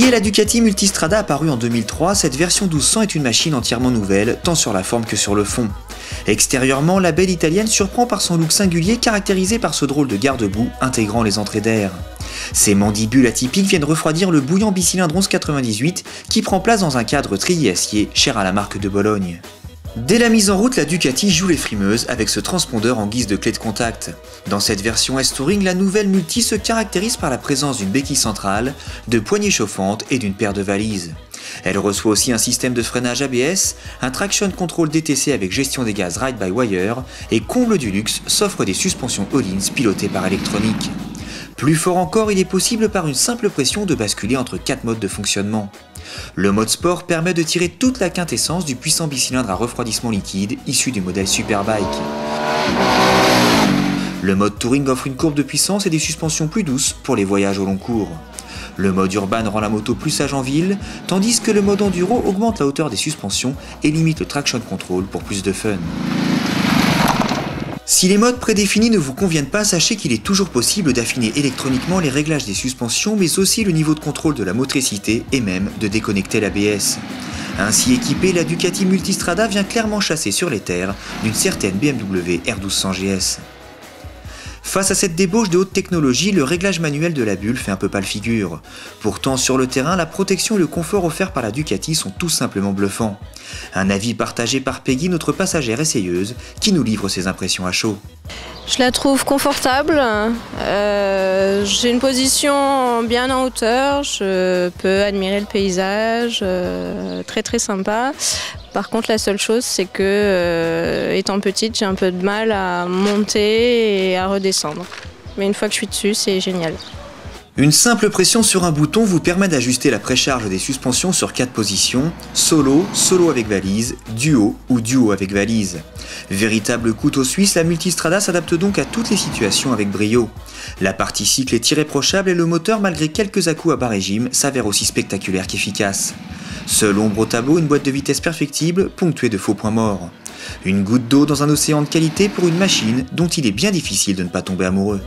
Liée à la Ducati Multistrada apparue en 2003, cette version 1200 est une machine entièrement nouvelle, tant sur la forme que sur le fond. Extérieurement, la belle italienne surprend par son look singulier caractérisé par ce drôle de garde-boue intégrant les entrées d'air. Ces mandibules atypiques viennent refroidir le bouillant bicylindre 1198 qui prend place dans un cadre treillis acier cher à la marque de Bologne. Dès la mise en route, la Ducati joue les frimeuses avec ce transpondeur en guise de clé de contact. Dans cette version S-Touring, la nouvelle Multi se caractérise par la présence d'une béquille centrale, de poignées chauffantes et d'une paire de valises. Elle reçoit aussi un système de freinage ABS, un traction control DTC avec gestion des gaz ride-by-wire et comble du luxe, s'offre des suspensions Öhlins pilotées par électronique. Plus fort encore, il est possible par une simple pression de basculer entre 4 modes de fonctionnement. Le mode sport permet de tirer toute la quintessence du puissant bicylindre à refroidissement liquide issu du modèle Superbike. Le mode touring offre une courbe de puissance et des suspensions plus douces pour les voyages au long cours. Le mode urban rend la moto plus sage en ville, tandis que le mode enduro augmente la hauteur des suspensions et limite le traction control pour plus de fun. Si les modes prédéfinis ne vous conviennent pas, sachez qu'il est toujours possible d'affiner électroniquement les réglages des suspensions, mais aussi le niveau de contrôle de la motricité et même de déconnecter l'ABS. Ainsi équipée, la Ducati Multistrada vient clairement chasser sur les terres d'une certaine BMW R1200 GS. Face à cette débauche de haute technologie, le réglage manuel de la bulle fait un peu pâle figure. Pourtant, sur le terrain, la protection et le confort offerts par la Ducati sont tout simplement bluffants. Un avis partagé par Peggy, notre passagère essayeuse, qui nous livre ses impressions à chaud. Je la trouve confortable, j'ai une position bien en hauteur, je peux admirer le paysage, très sympa. Par contre, la seule chose, c'est que, étant petite, j'ai un peu de mal à monter et à redescendre. Mais une fois que je suis dessus, c'est génial. Une simple pression sur un bouton vous permet d'ajuster la précharge des suspensions sur 4 positions, solo, solo avec valise, duo ou duo avec valise. Véritable couteau suisse, la Multistrada s'adapte donc à toutes les situations avec brio. La partie cycle est irréprochable et le moteur, malgré quelques à-coups à bas régime, s'avère aussi spectaculaire qu'efficace. Seule ombre au tableau, une boîte de vitesse perfectible, ponctuée de faux points morts. Une goutte d'eau dans un océan de qualité pour une machine dont il est bien difficile de ne pas tomber amoureux.